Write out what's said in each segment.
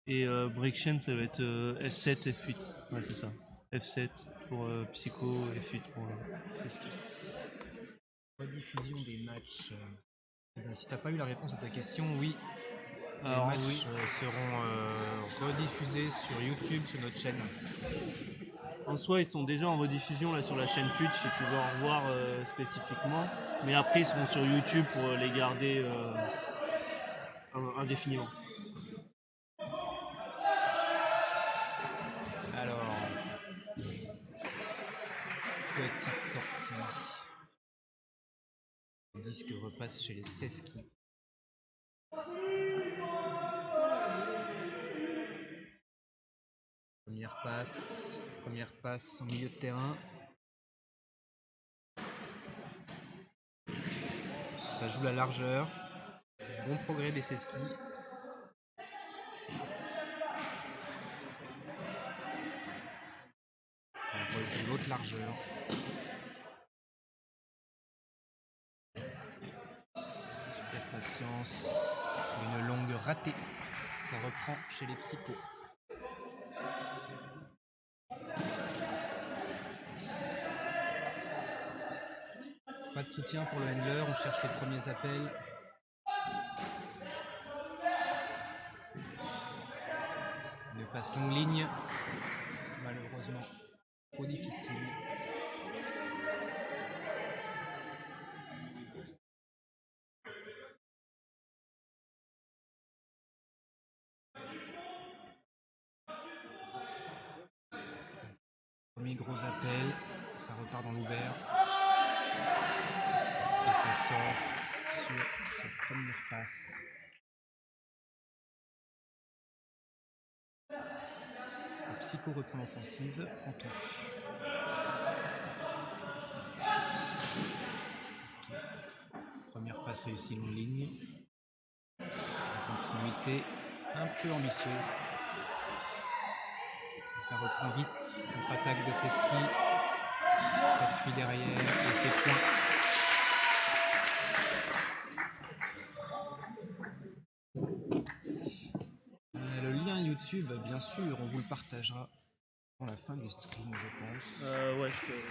Et breakchain, ça va être F7, F8. Ouais, c'est ça. F7 pour Psycho, F8 pour Seski. Rediffusion des matchs. Eh ben, si t'as pas eu la réponse à ta question, oui. Les Alors, matchs oui. seront rediffusés sur YouTube, sur notre chaîne. En soi, ils sont déjà en rediffusion là sur la chaîne Twitch si tu veux en revoir spécifiquement. Mais après, ils seront sur YouTube pour les garder indéfiniment. Alors, petite sortie. Le disque repasse chez les Seski. Première passe en milieu de terrain. Ça joue la largeur. Bon progrès des Seski. On rejoue l'autre largeur. Super patience. Une longue ratée. Ça reprend chez les Psychos. Pas de soutien pour le handler, on cherche les premiers appels. Une passe longue ligne. Malheureusement, trop difficile. Premier gros appel, ça repart dans l'ouvert. Et ça sort sur cette première passe. Le Psycho reprend l'offensive en touche. Okay. Première passe réussie, longue ligne. Une continuité un peu ambitieuse. Et ça reprend vite. Contre-attaque de Seski. Ça suit derrière et c'est point. Le lien YouTube, bien sûr, on vous le partagera pour la fin du stream, je pense. Ouais, je peux.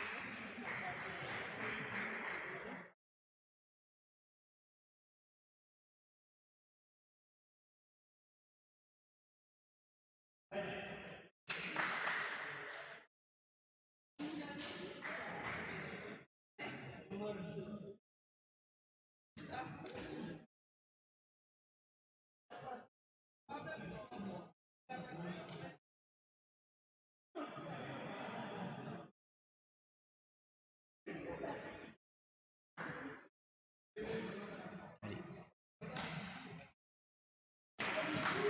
Allez.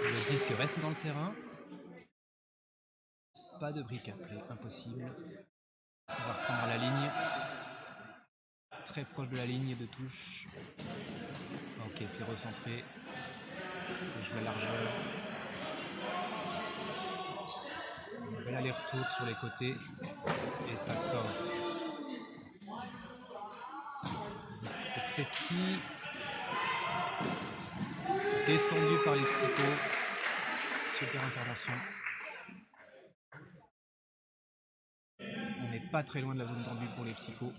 Le disque reste dans le terrain. Pas de brick à play, impossible. Ça va reprendre à la ligne. Très proche de la ligne de touche. Ok, c'est recentré. Ça joue la largeur. Un bel aller-retour sur les côtés. Et ça sort. Disque pour Seski. Défendu par les Psychos. Super intervention. On n'est pas très loin de la zone tendue pour les Psychos.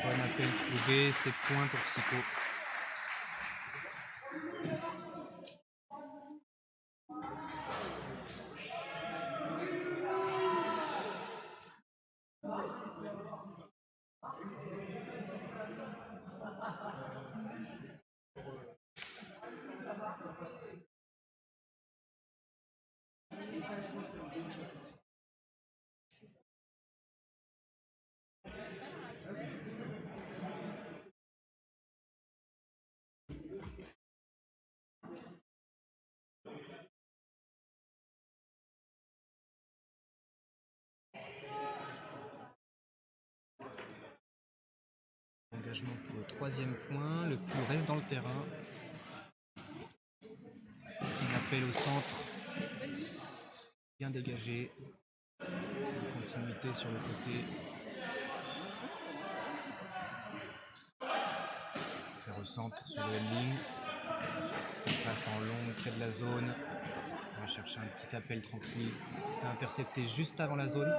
Bon appel trouvé, c'est point pour Psycho. Engagement pour le troisième point. Le pouls reste dans le terrain. Un appel au centre. bien dégagé. Une continuité sur le côté. Ça recentre sur le handling. Ça passe en long près de la zone. On va chercher un petit appel tranquille. C'est intercepté juste avant la zone.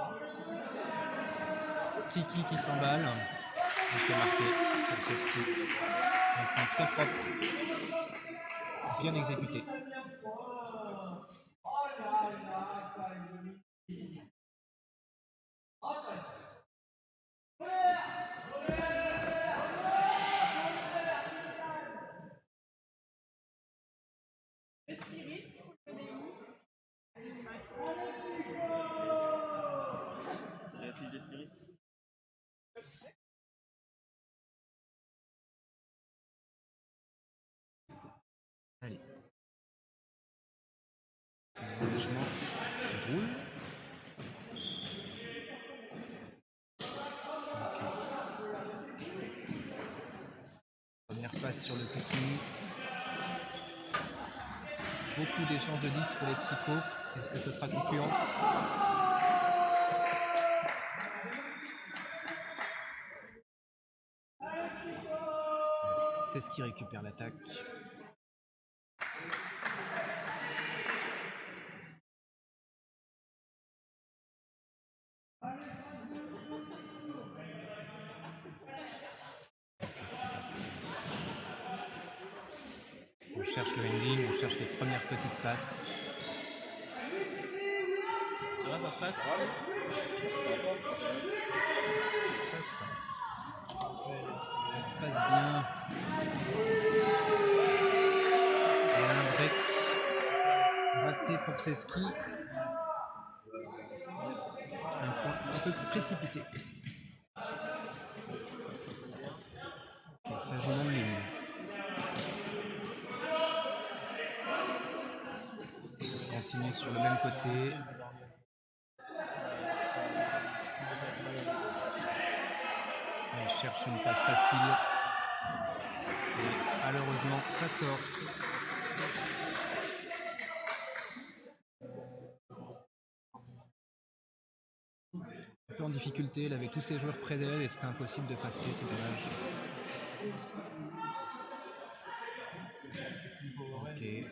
Kiki qui s'emballe. Et c'est marqué pour Seski. Un point très propre. Bien exécuté. C'est la fiche de Spirit. Allez. Un engagement qui roule. Ok. Première passe sur le cutting. Beaucoup d'échanges de disques pour les psychos. Est-ce que ce sera concluant? C'est ce qui récupère l'attaque. C'est parti. On cherche le handling, on cherche les premières petites passes. Ça va, ça se passe? Ça se passe. Ça se passe bien. Et un break raté pour Seski. Un point un peu précipité. Ok, ça joue longue ligne. On continue sur le même côté. Elle cherche une passe facile. Et malheureusement, ça sort. Un peu en difficulté, elle avait tous ses joueurs près d'elle et c'était impossible de passer, c'est dommage. Ok. Qui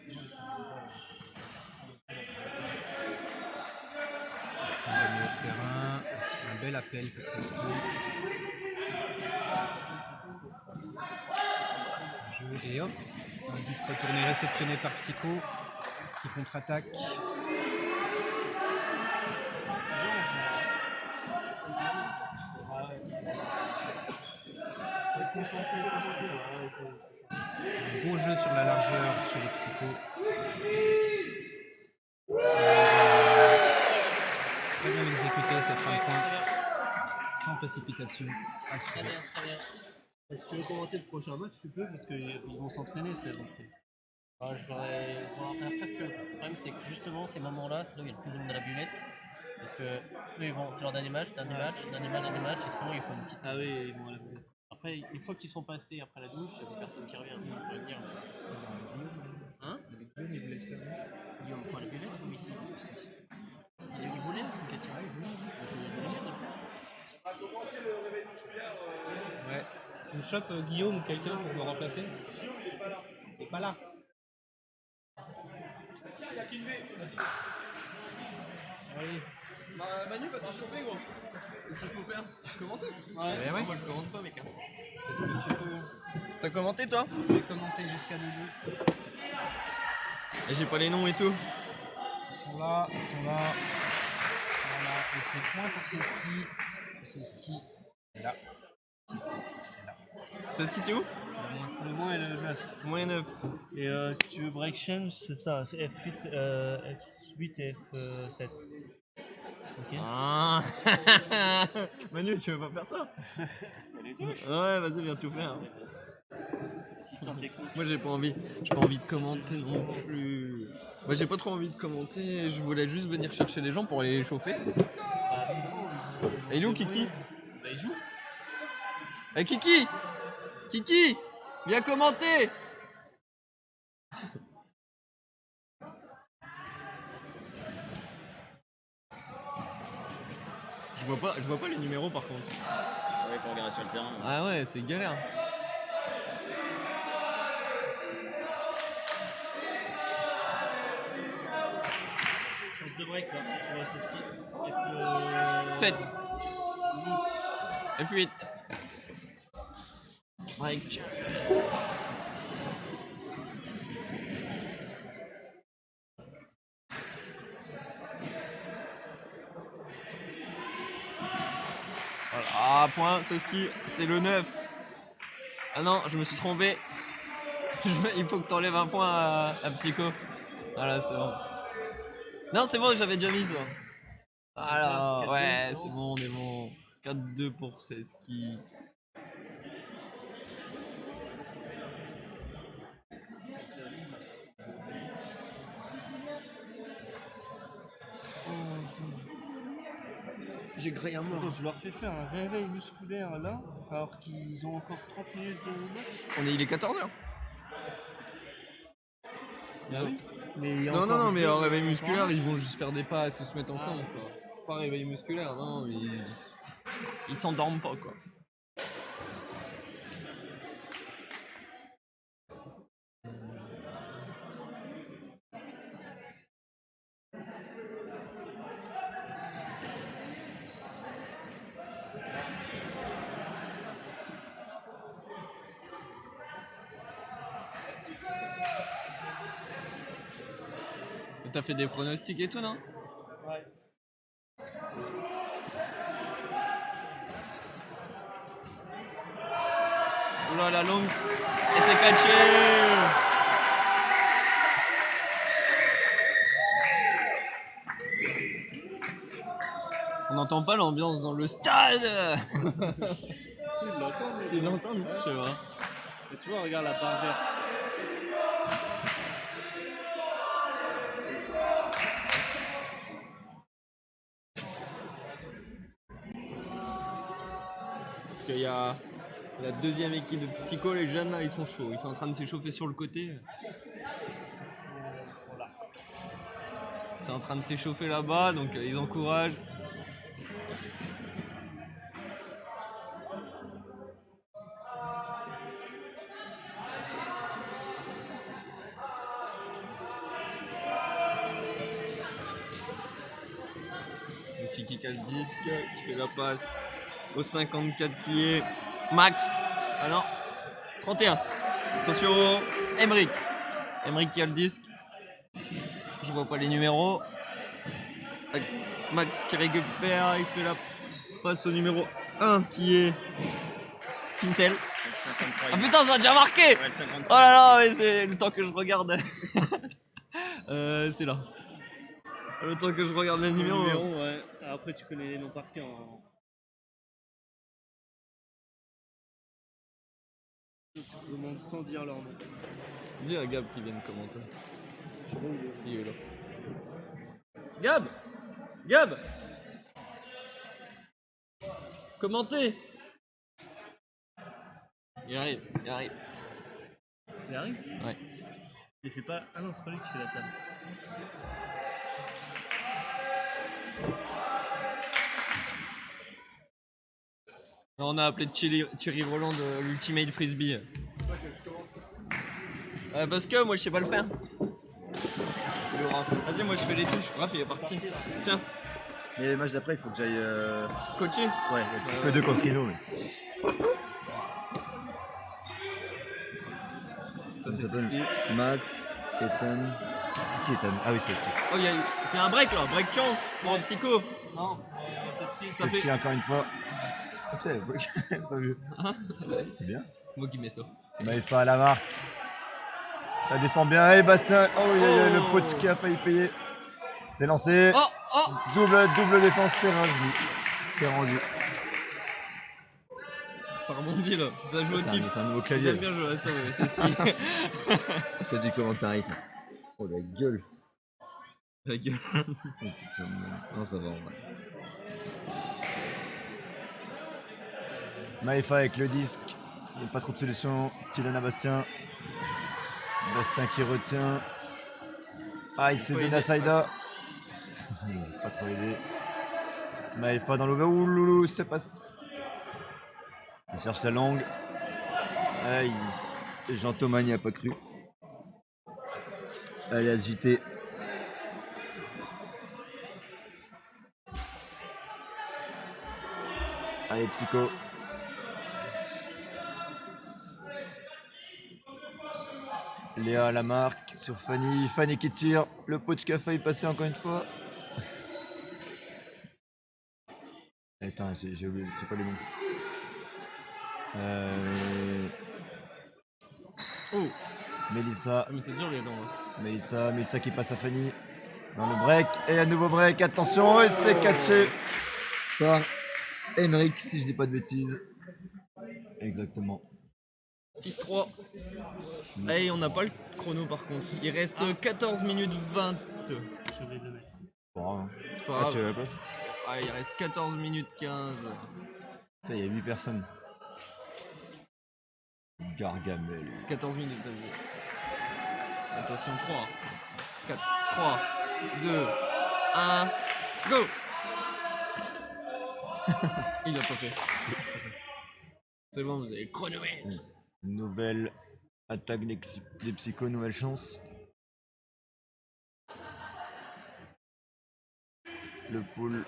va mieux au terrain. Un bel appel pour Seski. Et hop, un disque retourné réceptionné par Psycho qui contre-attaque. Un beau jeu sur la largeur chez les Psychos. Très bien exécuté cette fin de point. Sans précipitation. Très bien, très bien. Est-ce que tu veux commenter le prochain match? Tu peux, parce qu'ils vont s'entraîner, c'est donc. Bah, je voudrais voir presque. Le problème, c'est que justement, ces moments-là, c'est là où il y a le plus de monde à la buvette. Parce que eux, c'est leur dernier match, et sinon, ils font une petite. Ah oui, ils vont à la buvette. Après, une fois qu'ils sont passés après la douche, il n'y a plus personne qui revient. Je pourrais venir. Hein? Guillaume, il voulait le faire. Guillaume, quoi, la buvette ou ici? Il voulait, c'est une question. Je vais venir de le faire. Ouais. Tu me chopes Guillaume ou quelqu'un pour me remplacer? Il est pas là. Allez. Bah, Manu, quand t'es chauffé, gros, qu'est-ce qu'il faut faire? Commenter? Ouais. Moi je commente pas, mec. Fais ce que tu peux. T'as commenté, toi? J'ai commenté jusqu'à Doudou. Et j'ai pas les noms et tout. Ils sont là. Voilà. Et c'est point pour Seski. Seski est là. C'est ce qui c'est où? Le moins et le 9. Moins 9. Et si tu veux break change, c'est ça, c'est F8, F8 et F7. Ok. Ah. Manu, tu veux pas faire ça? Ouais, vas-y, viens tout faire. Assistant technique. Moi j'ai pas envie de commenter non plus. Moi j'ai pas trop envie de commenter, je voulais juste venir chercher les gens pour aller les chauffer. Et il est où Kiki? Bah, il joue. Eh Kiki! Kiki! Viens commenter! Je vois pas les numéros par contre. Ouais, faut regarder sur le terrain. Ah ouais, c'est galère. Chance de break là. Ouais, c'est ce qui. 7. F8. Break. Voilà. Ah, point, c'est ski, c'est le 9. Ah non, je me suis trompé. Il faut que t'enlèves un point à Psycho. Voilà, c'est bon. Non, c'est bon, j'avais déjà mis ça. Alors, 4-2, ouais, c'est c'est bon. bon, on est bon. 4-2 pour ces skis. J'ai grillé un mort. Attends, je leur fais faire un réveil musculaire là, alors qu'ils ont encore 30 minutes de match. Il est 14h. Ah oui. Mais il y a Non, encore non, non, mais deux- en réveil musculaire, ils vont juste faire des pas et se mettre ensemble, quoi. Pas réveil musculaire, non, mais ils s'endorment pas, quoi. T'as fait des pronostics et tout, non? Ouais. Oula, la longue. Et c'est catché. On n'entend pas l'ambiance dans le stade. Si, ils l'entendent. mais- C'est l'entendre, je sais pas. Et tu vois, regarde la barre verte. Parce qu'il y a la deuxième équipe de Psycho, les jeunes là, ils sont chauds. Ils sont en train de s'échauffer sur le côté. Ils sont là. C'est en train de s'échauffer là-bas, donc ils encouragent. Donc qui kick le disque, qui fait la passe au 54 qui est Max. Ah non, 31. Attention, Emric. Emric qui a le disque. Je vois pas les numéros. Avec Max qui récupère, il fait la passe au numéro 1 qui est Quintel. Le 53. Ah putain, ça a déjà marqué! Ouais, le 53. Oh là là, mais c'est le temps que je regarde. C'est là. Le temps que je regarde les numéros. Ouais. Après, tu connais les noms par cœur. Hein. Tu commandes sans dire leur nom. Dis à Gab qui vient de commenter. Il est là. Gab! Gab! Commentez! Il arrive, il arrive. Il arrive? Ouais. Il fait pas. Ah non, c'est pas lui qui fait la table. Non, on a appelé Thierry Roland de l'Ultimate Frisbee. Parce que moi je sais pas le faire. Vas-y, moi je fais les touches. Raph il est parti. Tiens, Mais les matchs d'après, il faut que j'aille. coacher. Ouais, c'est que 2 contre Rino. Mais... Ça c'est Ça ce s'appelle qui. Max, Ethan. C'est qui Ethan? Ah oui, c'est Ethan. Oh, c'est un break là, break chance pour un psycho. Non, c'est ce qui. Ça C'est fait. ce qui est encore une fois. Ah, putain, pas vu. C'est bien. Moi qui mets ça. Maïfa à la marque. Ça défend bien. Hey Bastien. Oh, il y a le pote qui a failli payer. C'est lancé. Oh, oh. Double défense, c'est rendu. C'est rendu. Ça rebondit là, ça joue au tips. C'est un nouveau Ils clavier. aiment bien jouer à ça, ouais, c'est ce qui. C'est du commentarisme. Oh la gueule. La gueule. Oh, putain, non, ça va en vrai. Maïfa avec le disque. Il n'y a pas trop de solution. Qui donne à Bastien. Bastien qui retient. Ah, il s'est faut donné à aider. Saïda. Il n'a pas trop aidé. Maïfa dans l'over. Ouh, loulou, ça passe. Il cherche la longue. Aïe. Jean Thomas n'y a pas cru. Allez, ASJT. Allez, Psycho. Léa à la marque sur Fanny. Fanny qui tire. Le Pochka a failli passer encore une fois. Attends, j'ai oublié, c'est pas les bons. Oh, Mélissa. mais c'est dur les dents. Mélissa qui passe à Fanny. Dans le break. Et un nouveau break. Attention, et c'est catché par Henrik, si je dis pas de bêtises. Exactement. 6-3. Hey, on n'a pas le chrono par contre. Il reste 14 minutes 20. J'ai oublié de le mettre. Bon, hein. C'est pas Ah, grave. tu veux la place? Ah, il reste 14 minutes 15. Putain, il y a 8 personnes. Gargamel. 14 minutes, vas-y. Attention, 3, 4, 3, 2, 1, go. Il l'a pas fait. C'est bon, vous avez le chronomètre. Nouvelle attaque des psychos, nouvelle chance. Le pool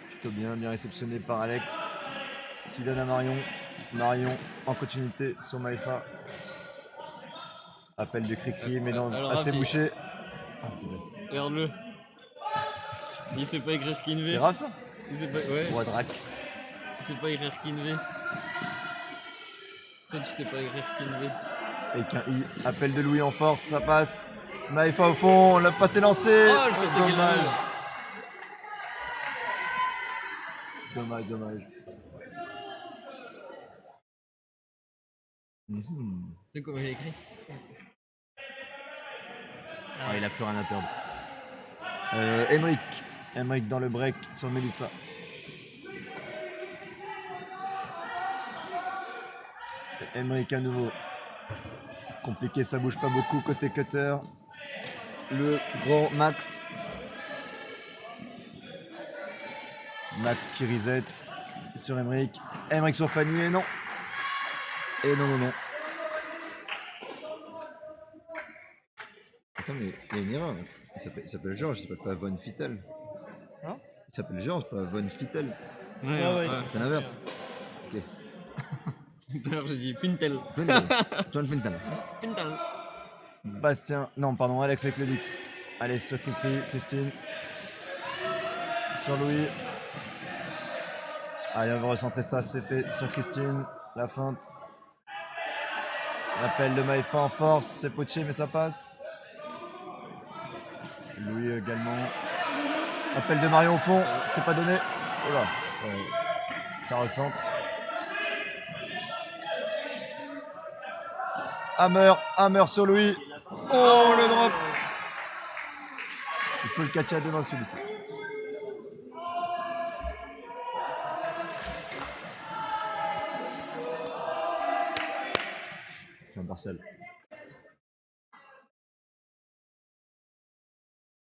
plutôt bien réceptionné par Alex qui donne à Marion. Marion en continuité sur Maïfa. Appel de Cricri mais non, Alors, assez Rafi. bouché. Regarde-le. Il sait pas écrire C'est Kinvé. grave ça? Il sait pas, ouais. Roi Drac. Il sait pas écrire Kinvé. Toi, tu sais pas écrire Kinvé. Avec un I. Appel de Louis en force, ça passe. Maïfa au fond, le passe est lancé. Oh, je pensais qu'il Dommage. l'avait. Dommage. C'est comment il a écrit? Ah, il a plus rien à perdre. Emric dans le break sur Mélissa. Emric à nouveau. Compliqué, ça bouge pas beaucoup côté cutter. Le grand Max. Max qui reset sur Emric. Emric sur Fanny et non. Et non. Attends, mais il y a une erreur. Il s'appelle Georges, il s'appelle pas Von Fittel. Hein? Il s'appelle Georges, pas Von Fittel. Ouais, C'est l'inverse. Ok. Tout à l'heure, j'ai dit Fintel. John Pintel. Fintel. Bastien, non, pardon, Alex avec le Dix. Allez, sur Cricri, Christine. Sur Louis. Allez, on va recentrer ça, c'est fait sur Christine. La feinte. L'appel de Maïfa en force, c'est poché, mais ça passe. Louis également. Appel de Marion au fond, c'est pas donné. Oh là, ça recentre. Hammer sur Louis. Oh le drop. Il faut le catcher à deux mains celui-ci. C'est un partiel.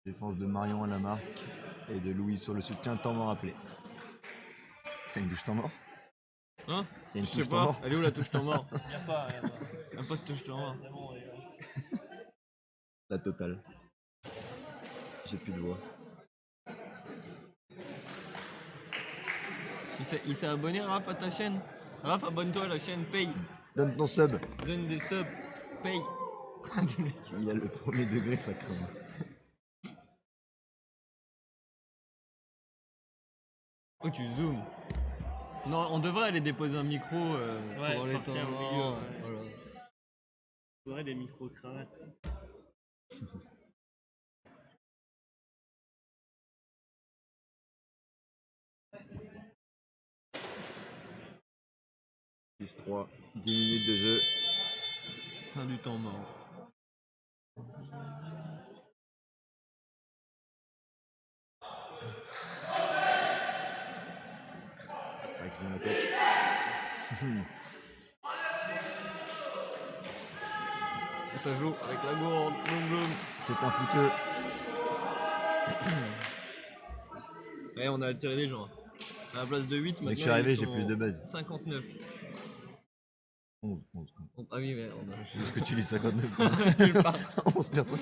Défense de Marion à la marque et de Louis sur le soutien, temps mort appelé. T'as une touche temps mort? Hein? Il y a une Je sais touche temps pas. mort? Elle est où la touche temps mort? Y'a pas. Y'a pas de touche temps mort. C'est bon, les gars. La totale. J'ai plus de voix. Il s'est abonné, Raph, à ta chaîne? Raph, abonne-toi à la chaîne, paye. Donne ton sub. Donne des subs, paye. Il y a le premier degré, ça craint. Oh, tu zoomes. Non, on devrait aller déposer un micro Ouais, pour les partir temps au morts, milieu, ouais. voilà. Faudrait des micro-cravates. Plus 3, 10 minutes de jeu. Fin du temps mort. C'est vrai qu'ils ont la tête. Ça joue avec la gourde, bloum bloum. C'est un fouteux. Ouais, on a attiré des gens. À la place de 8, maintenant Dès que je suis arrivé, ils j'ai sont plus de base. 59. 11. Ah oui, mais on a... Est-ce que tu lis 59? Nulle part. 11 personnes.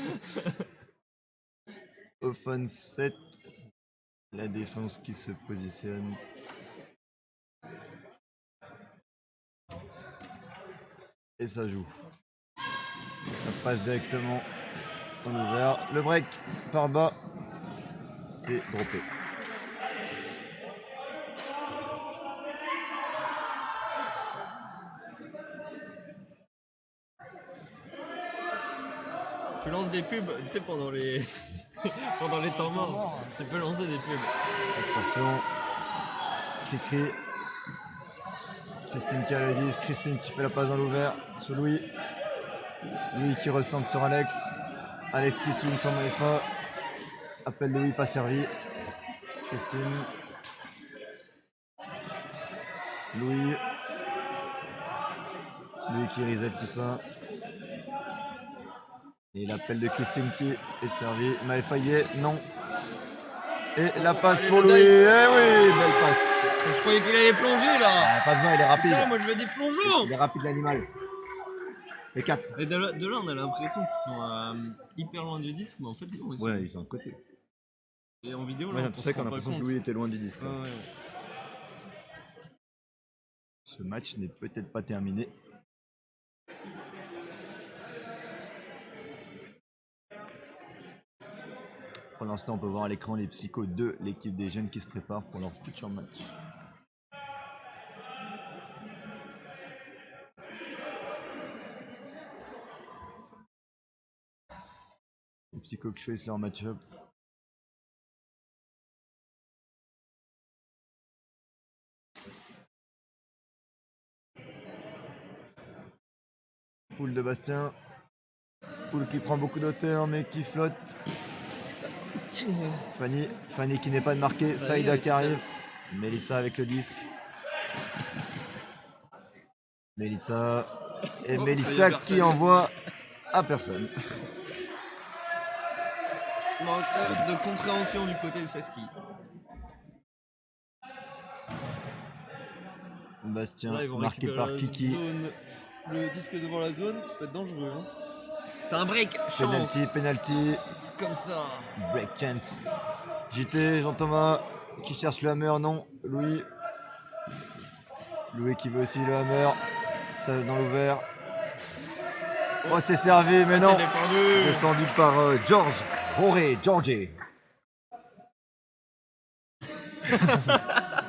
Offense 7. La défense qui se positionne. Et ça joue. Ça passe directement dans l'ouvert. Le break par bas. C'est droppé. Tu lances des pubs, tu sais, pendant les pendant les temps morts. Tu peux lancer des pubs. Attention. Cri-cri. Christine qui a le 10. Christine qui fait la passe dans l'ouvert. Sur Louis. Louis qui recentre sur Alex. Alex qui swing sur Maïfa. Appel Louis pas servi. Christine. Louis. Louis qui reset tout ça. Et l'appel de Christine qui est servi. Maïfa y est, non. Et la passe Allez, pour le Louis. Eh dive. oui, belle passe. Je croyais qu'il allait plonger là. Ah, pas besoin, il est rapide. Putain, moi je veux des plongeons. Il est rapide l'animal. Les 4. Et de là, on a l'impression qu'ils sont hyper loin du disque, mais en fait, non. Ouais, ils sont à côté. Et en vidéo, là, Ouais, on c'est pour ça se qu'on a rend pas l'impression que compte. Louis était loin du disque. Ouais, ouais. Ce match n'est peut-être pas terminé. Pour l'instant, on peut voir à l'écran les psychos de l'équipe des jeunes qui se préparent pour leur futur match. Les psychos qui choisissent leur match-up. Poule de Bastien. Poule qui prend beaucoup d'auteur mais qui flotte. Fanny qui n'est pas de marqué. Saïda qui arrive. Mélissa avec le disque. Mélissa. Et Oh, Mélissa il y a qui personne. envoie à personne. Manque de compréhension du côté de Saski. Bastien Là, ils vont marqué récupérer par la Kiki. zone. Le disque devant la zone, ça peut être dangereux. Hein. C'est un break, chance. Penalty. Comme ça. Break chance. JT, Jean-Thomas qui cherche le hammer, non. Louis. Louis qui veut aussi le hammer. Ça dans l'ouvert. Oh, c'est servi, mais non. C'est défendu. Défendu par George. Georgie.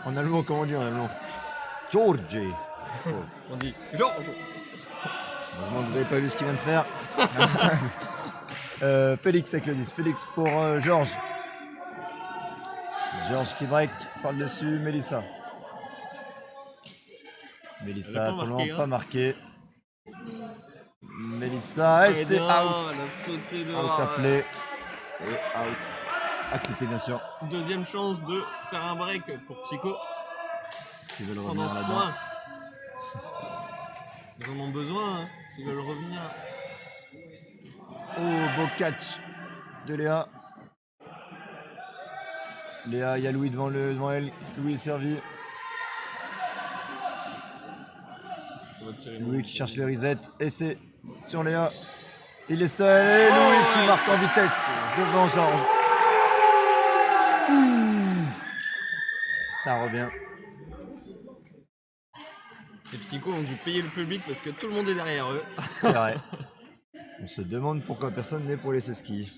En allemand, comment on dit en allemand? Georgie. Oh. On dit Georges. Heureusement que vous n'avez pas vu ce qu'il vient de faire. Félix avec le 10. Félix pour Georges. Georges qui break par le dessus. Mélissa. Mélissa, Elle a pas pour le marqué, moment, hein. pas marqué. Mélissa, et c'est out. Elle a sauté dehors. Out à play. Et out. Accepté, bien sûr. Deuxième chance de faire un break pour Psycho S'ils veulent pendant revenir ce là-dedans. point. Ils en ont besoin hein, s'ils veulent revenir. Oh, beau catch de Léa. Léa, il y a Louis devant elle. Louis est servi. Ça va tirer Louis qui cherche le reset. Et c'est sur Léa. Il est seul. Et Louis qui marque en vitesse devant Georges. Ouh. Ça revient. Les Psychos ont dû payer le public parce que tout le monde est derrière eux. C'est vrai. On se demande pourquoi personne n'est pour les skis.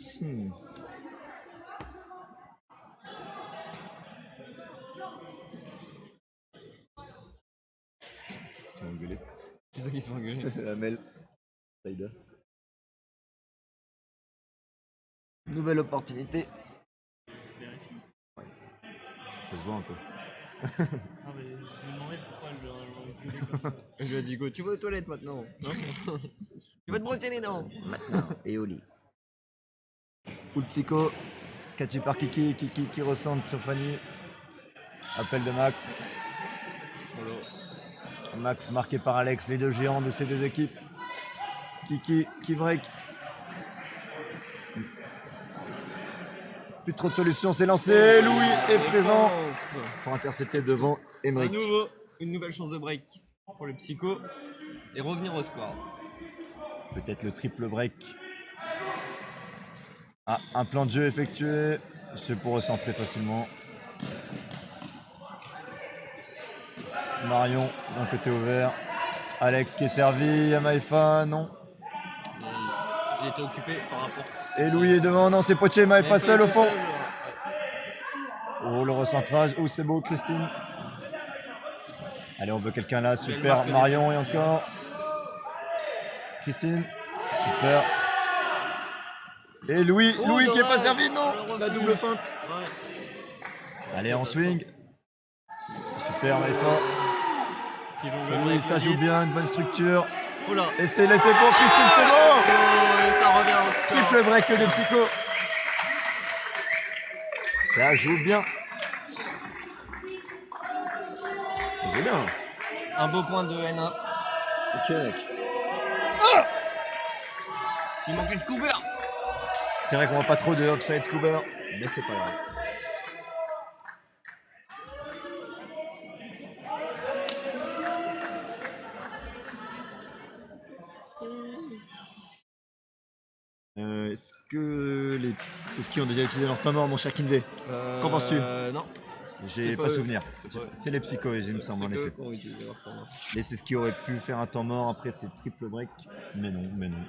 Ils sont engueulés. Qui c'est qui se font engueuler? Amel. Saïda. Nouvelle opportunité. Ouais. Ça se voit un peu. Ah, mais je me demandais pourquoi elle lui a comme ça. Elle lui a dit go, tu vas aux toilettes maintenant. Non tu vas te brosser les dents. Maintenant, et au lit. Poule psycho. Catché par Kiki. Kiki qui ressente sur Fanny. Appel de Max. Max marqué par Alex, les deux géants de ces deux équipes. Kiki qui break. Plus trop de solutions, c'est lancé. Louis est présent pour intercepter devant À Emeric. nouveau, une nouvelle chance de break pour le psycho et revenir au score. Peut-être le triple break. Ah, un plan de jeu effectué. C'est pour recentrer facilement. Marion, d'un côté ouvert. Alex qui est servi. Yamaïfa, non. Il était occupé par rapport. Et Louis est devant. Non, c'est Potier. Yamaïfa seul au fond. Ouais. Oh, le recentrage. Oh, c'est beau, Christine. Allez, on veut quelqu'un là. Belle Super. marque Marion et nécessaire. encore. Christine. Super. Et Louis, Oh, Louis qui est pas dommage. servi, non. Le refus. La double feinte. Ouais. Allez, C'est en ça. swing. Super, Maïfa. Petit jonglage Louis, avec ça le joue disque. bien, une bonne structure. Oh là. Et c'est laissé pour Christine, c'est bon. Oh, et ça revient au score. Triple break de Psycho. Ça joue bien. Ça joue bien. Un beau point de N1. Ok, mec. Il manquait le scooper. C'est vrai qu'on voit pas trop de upside scuba, mais c'est pas grave. Est-ce que c'est ce qui ont déjà utilisé leur temps mort, mon cher Kinvey? Qu'en penses-tu? Non. J'ai c'est pas pas eux. souvenir. C'est pas eux. C'est les psychos, il me semble, en effet. Mais c'est ce qui aurait pu faire un temps mort, après c'est triple break. Mais non, mais non.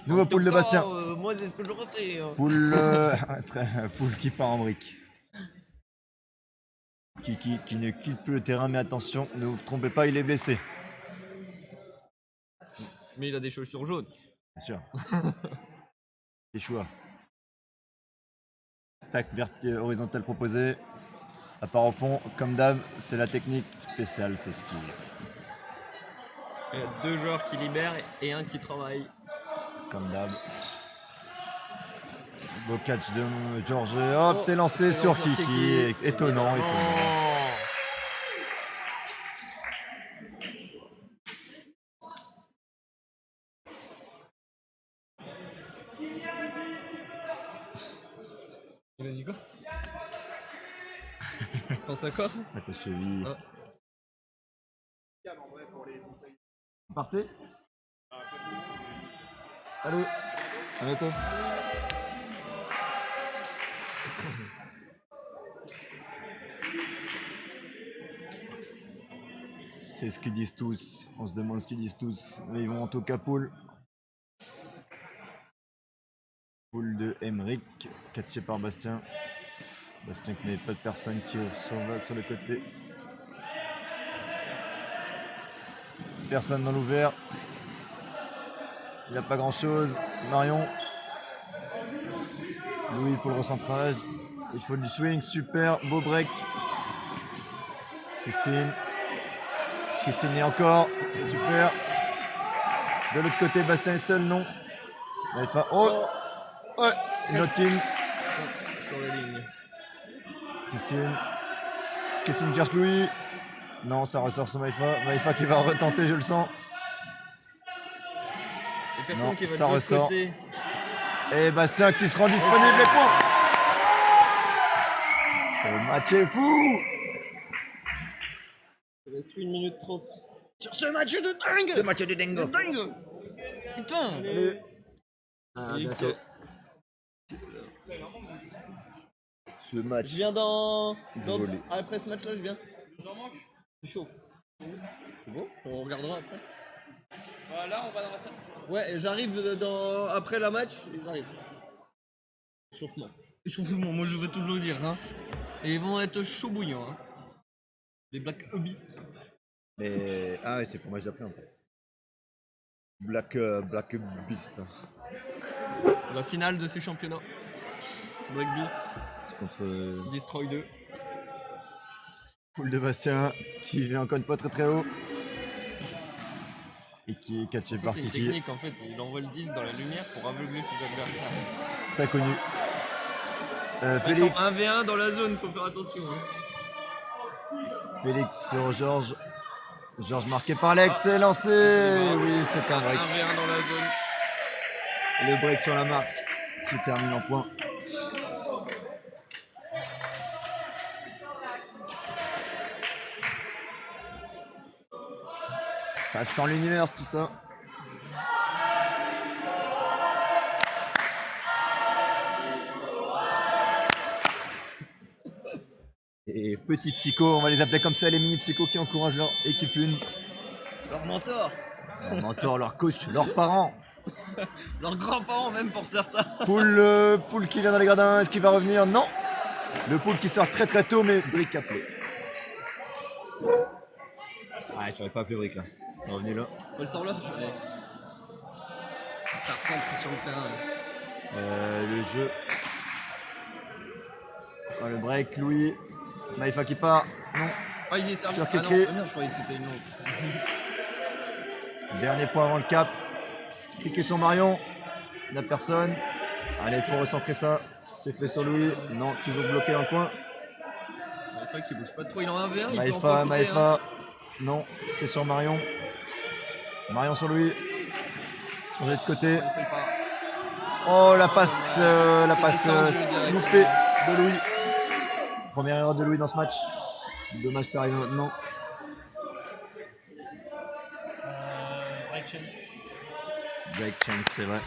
Nouveau pool de Bastien. Moi, c'est ce que j'aurais fait. Poule, poule qui part en brique. Qui ne quitte plus le terrain, mais attention, ne vous trompez pas, il est blessé. Mais il a des chaussures jaunes. Bien sûr. Les choix. Stack horizontal proposé. À part au fond, comme d'hab, c'est la technique spéciale, c'est skill. Il y a 2 joueurs qui libèrent et un qui travaille. Comme d'hab. Beau catch de Georges. Hop, Oh, c'est lancé c'est sur lancé sur Kiki. Kiki. Étonnant, étonnant. Oh. Il a dit quoi? Pense à quoi? À ta cheville. Ah. Vous partez? Allô? À bientôt. C'est ce qu'ils disent tous. On se demande ce qu'ils disent tous. Mais ils vont en tout cas pool. Pool de Emeric, catché par Bastien. Bastien qui n'avait pas de personne qui va sur le côté. Personne dans l'ouvert. Il n'y a pas grand chose. Marion. Louis pour le recentrage. Il faut du swing. Super. Beau break. Christine. Christine et encore. Super. De l'autre côté, Bastien est seul, non. Alpha. Oh. Ouais. Une autre team. Sur la ligne. Christine. Christine cherche Louis. Non, ça ressort sur Maïfa. Maïfa qui va retenter, je le sens. Et personne Non, qui va ça de l'autre ressort. côté. Et Bastien qui se rend disponible, les points. Le match est fou. Il reste 1 minute 30. Sur ce match de dingue! Le match de dingo. De dingue! Putain! À Et bientôt. Ce match. Je viens dans. Volé. Après ce match-là, je viens. C'est chaud. C'est bon? On regardera après. Là, on va dans la salle. Ouais, j'arrive dans... après la match et j'arrive. Échauffement. Échauffement, moi je veux toujours dire. Hein. Et ils vont être chauds bouillants. Hein. Les Black Beasts. Mais... Ah oui, c'est pour le match d'après encore. Black Beast. La finale de ces championnats. Black Beasts Contre Destroy 2. poule de Bastien qui vient encore une fois très très haut. Et qui est catché Ça, par c'est une Kiki. technique en fait. Il envoie le disque dans la lumière pour aveugler ses adversaires. Très connu. Ils Félix. sont 1v1 dans la zone, faut faire attention. Hein. Félix sur Georges. Georges marqué par Alex, c'est lancé. Oui, c'est un break. 1v1 dans la zone. Le break sur la marque qui termine en point. Ça sent l'univers tout ça. Et petits psychos, on va les appeler comme ça, les mini psychos qui encouragent leur équipe une. Leur mentor, Leur mentor, leur coach, leurs parents. leurs grands-parents même pour certains. Poule qui vient dans les gradins, est-ce qu'il va revenir? Non. Le Poule qui sort très tôt, mais Brick appelé. Ouais, j'aurais pas appelé Brick là. Il est revenu là. Paul sort là. Ouais. Ça recentre sur le terrain. Le jeu. Oh, le break, Louis. Maïfa qui part. Non. Oh, il est servi. Sur Ah non, Kekri. non, je croyais que c'était une autre. Dernier point avant le cap. Cliquez sur Marion. Il n'y a personne. Allez, il faut recentrer ça. C'est fait sur Louis. Non, toujours bloqué dans le coin. Maïfa qui bouge pas trop, il en a un V1. Maïfa. Non, c'est sur Marion. Marion sur Louis. Changer de côté. Oh, la passe loupée de Louis. Première erreur de Louis dans ce match. Dommage, ça arrive maintenant. Break chance. Break chance, c'est vrai.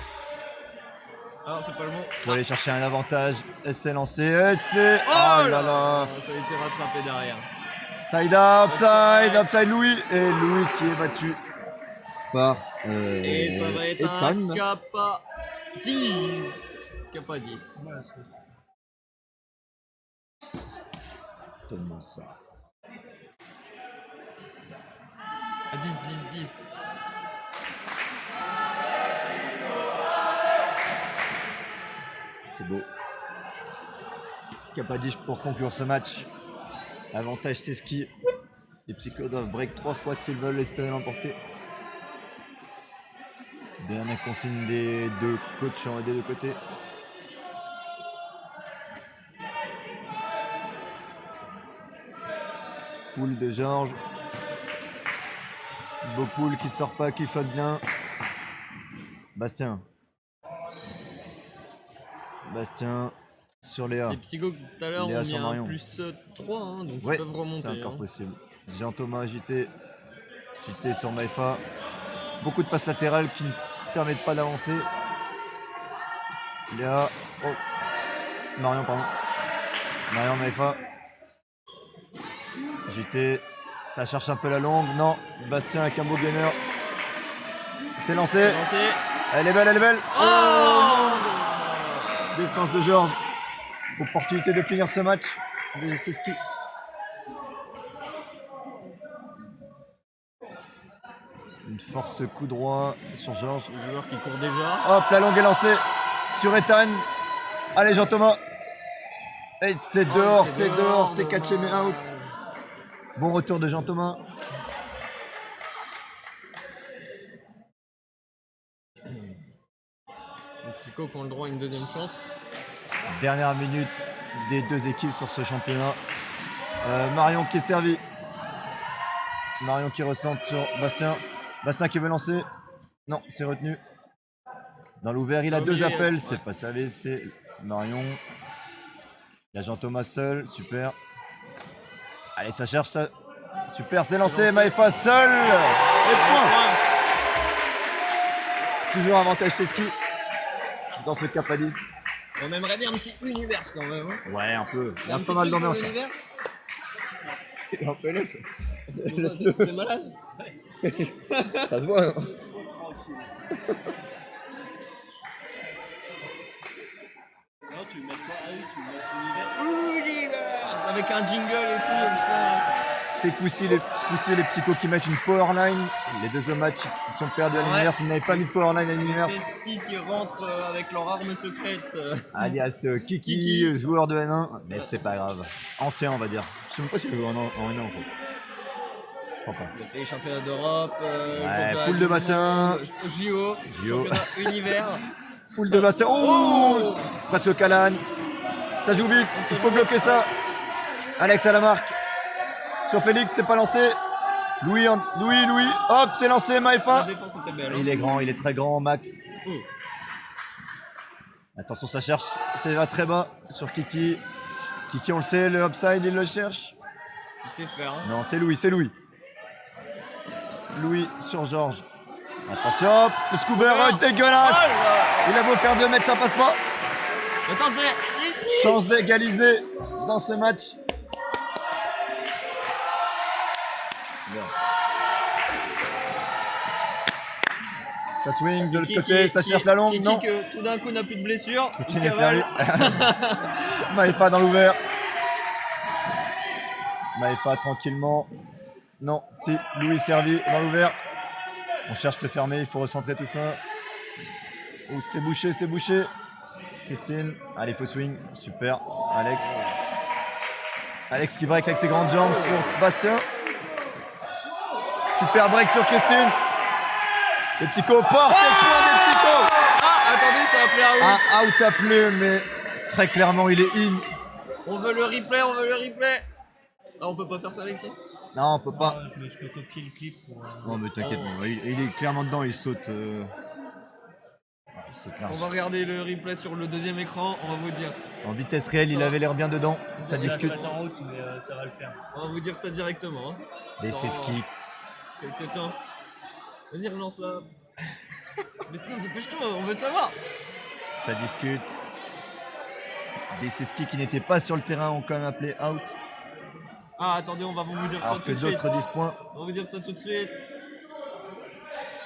Ah, c'est pas le bon. Faut aller chercher un avantage. Essai lancé. Essai. Oh là là. Ça a été rattrapé derrière. Upside Louis. Et Louis qui est battu par Et ça va être Ethan. un Kappa 10. Kappa 10. Donne-moi ça. À 10, 10, 10. C'est beau. Capadiche pour conclure ce match. Avantage c'est ski. Les psychos doivent break 3 fois s'ils veulent espérer l'emporter. Dernière consigne des deux coachs des deux côtés. Poule de Georges. Beau Poule qui ne sort pas, qui flotte bien. Bastien sur Léa. Les psychos tout à l'heure Léa ont sur mis un Marion. plus 3, hein, donc Ouais, ils peuvent remonter. c'est encore hein. possible. Jean-Thomas JT sur Maïfa. Beaucoup de passes latérales qui ne permettent pas d'avancer. Léa. Oh. Marion, pardon. Marion Maïfa. JT. Ça cherche un peu la longue. Non. Bastien avec un beau gunner. C'est lancé. Lancé. Elle est belle. Oh Défense de Georges. Opportunité de finir ce match. C'est ski. Une force coup droit sur Georges. Le joueur qui court déjà. Hop, la longue est lancée sur Ethan. Allez, Jean-Thomas. Et c'est dehors, c'est catché mais out. Bon retour de Jean-Thomas. Les psychos qui ont le droit à une deuxième chance. Dernière minute des deux équipes sur ce championnat. Marion qui est servi. Marion qui ressente sur Bastien. Bastien qui veut lancer. Non, c'est retenu. Dans l'ouvert, il a deux appels. C'est pas servi, c'est Marion. Il y a Jean-Thomas seul. Super. Allez, ça cherche ça. Super, c'est lancé. Maïfa seul. Et point. Toujours avantage chez ski. Dans ce cap à 10. On aimerait bien un petit univers quand même. Hein. Ouais, un peu. Il y a Un pas petit mal truc pour d'ambiance. l'univers. Un peu laisse. T'es malade? Ça se voit. Hein. Non, tu veux mettre quoi? Ah oui, tu veux mettre Univers avec un jingle et tout. Comme ça. C'est ce coup-ci, les psychos qui mettent une powerline. Les deux autres matchs ils sont perdus à l'univers. S'ils n'avaient pas mis de powerline à l'univers, C'est Ski qui rentre avec leur arme secrète. alias Kiki, joueur de N1. Mais c'est pas grave. Ancien, on va dire. Je sais même pas s'il joue en N1 en fait. Je crois pas. Il a fait les championnats d'Europe. poule de Bastien. JO. JO. Championnat univers. Poule de Bastien. Oh, presque Calan. Ça joue vite. Il faut bloquer ça. Alex à la marque. Sur Félix, c'est pas lancé. Louis. Hop, c'est lancé, La Maïfa. défense était belle. hein. Il est grand, il est très grand, Max. Oh. Attention, ça cherche. Ça va très bas sur Kiki. Kiki, on le sait, le upside, il le cherche. Il sait faire. Hein. Non, c'est Louis. Louis sur Georges. Attention, le Scoober dégueulasse. Il a beau faire 2 mètres, ça passe pas. Attention, ici. Chance d'égaliser dans ce match. Bien. Ça swing de l'autre côté, ça cherche la longue, Kiki non. que tout d'un coup n'a plus de blessure. Christine Il est servie. cavale. Maëfa dans l'ouvert. Maëfa tranquillement. Non, si, Louis servi dans l'ouvert. On cherche le fermé, il faut recentrer tout ça. Oh, c'est bouché, c'est bouché. Christine, allez, faut swing, super. Alex. Alex qui break avec ses grandes jambes sur Bastien. Super break sur Christine. Les petits porte, point des petits Ah, attendez, ça a appelé un out. Un out appelé, mais très clairement, il est in. On veut le replay, on veut le replay. Ah, on peut pas faire ça, Alexis? Non, on peut pas. Je peux copier le clip pour. Non, mais t'inquiète, il est clairement dedans, il saute. Il saute large. On va regarder le replay sur le deuxième écran, on va vous dire. En vitesse réelle, il avait l'air bien dedans. Ça discute. passe en route, mais ça va le faire. On va vous dire ça directement. Hein. Des c'est ski. Quelques temps. Vas-y, relance là. Mais tiens, dépêche-toi, on veut savoir. Ça discute. Des ski qui n'étaient pas sur le terrain ont quand même appelé out. Ah, attendez, on va vous dire ça Alors tout que de suite. d'autres disent point. On va vous dire ça tout de suite.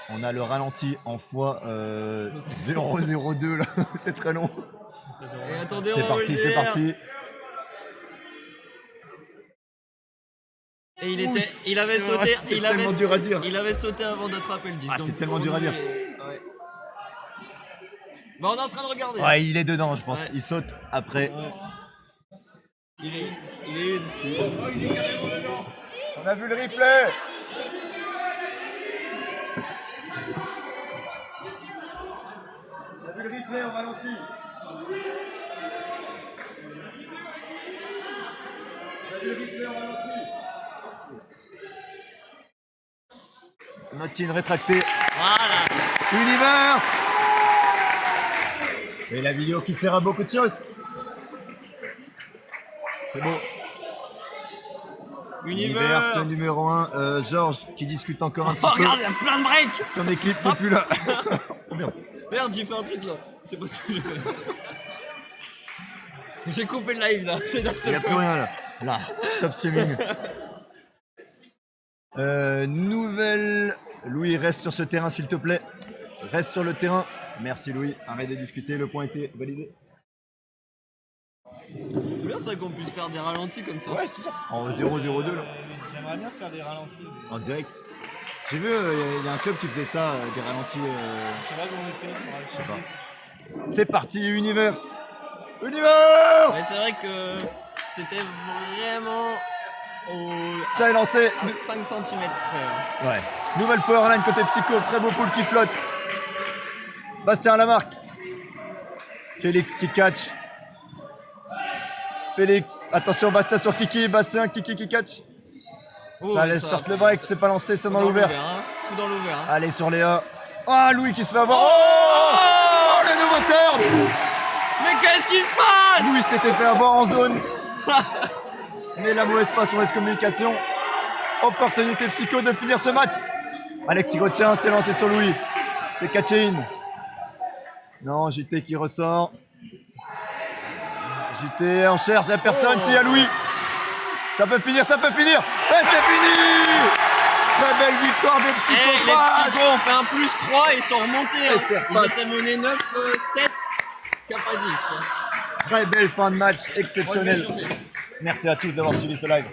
On a le ralenti en fois 0,02 là. C'est très long. Et attendez, C'est on va vous parti, le c'est dire. parti. Et Ouh, il avait sauté. c'est il avait, tellement dur à dire. Il avait sauté avant d'attraper le disque. Ah, c'est tellement dur à dire. Ouais. Bah, on est en train de regarder. Ouais, il est dedans, je pense. Ouais. Il saute après. Il est une. On a vu le replay. On a vu le replay au ralenti. On a vu le replay au ralenti. Notine rétractée. Voilà. Universe. Et la vidéo qui sert à beaucoup de choses. C'est beau. Universe, le numéro 1. Georges qui discute encore un petit Oh, peu. regarde, il y a plein de breaks. Son équipe n'est plus là. Oh merde. Merde, j'ai fait un truc là. C'est pas ça que j'ai fait. J'ai coupé le live là. C'est d'un Il seul n'y a coup. plus rien là. Là, stop streaming. Nouvelle. Louis, reste sur ce terrain s'il te plaît. Reste sur le terrain. Merci Louis. Arrête de discuter. Le point a été validé. C'est bien ça qu'on puisse faire des ralentis comme ça. Ouais, c'est ça. En 0-0-2 là. J'aimerais bien faire des ralentis. En direct. J'ai vu, il y a un club qui faisait ça, des ralentis. Je sais pas comment on fait. Je sais pas. C'est parti, Universe. Universe. Mais c'est vrai que c'était vraiment Ça est lancé. à 5 cm près. Ouais. Nouvelle powerline côté psycho, très beau pool qui flotte. Bastien à la marque. Félix qui catch. Félix, attention Bastien sur Kiki, Bastien, Kiki qui catch. Oh, ça laisse cherche le break, c'est pas lancé, c'est dans l'ouvert. Hein. Tout dans l'ouvert. Hein. Allez sur Léa. Ah Louis qui se fait avoir. Oh, le nouveau turn. Mais qu'est-ce qui se passe? Louis s'était fait avoir en zone. Mais la mauvaise passe, mauvaise communication. Opportunité psycho de finir ce match. Alex il retient, c'est lancé sur Louis. C'est catché in. Non, JT qui ressort. JT en cherche, il n'y a personne, si il y a Louis. Ça peut finir, ça peut finir. Et c'est fini. Très belle victoire des Les psychopathes. psychos ont fait un plus 3 et ils sont remontés. Et c'est Ils reparti. étaient menés 9-7 cap à 10. Très belle fin de match, Moi, je vais exceptionnelle. chauffer. Merci à tous d'avoir suivi ce live.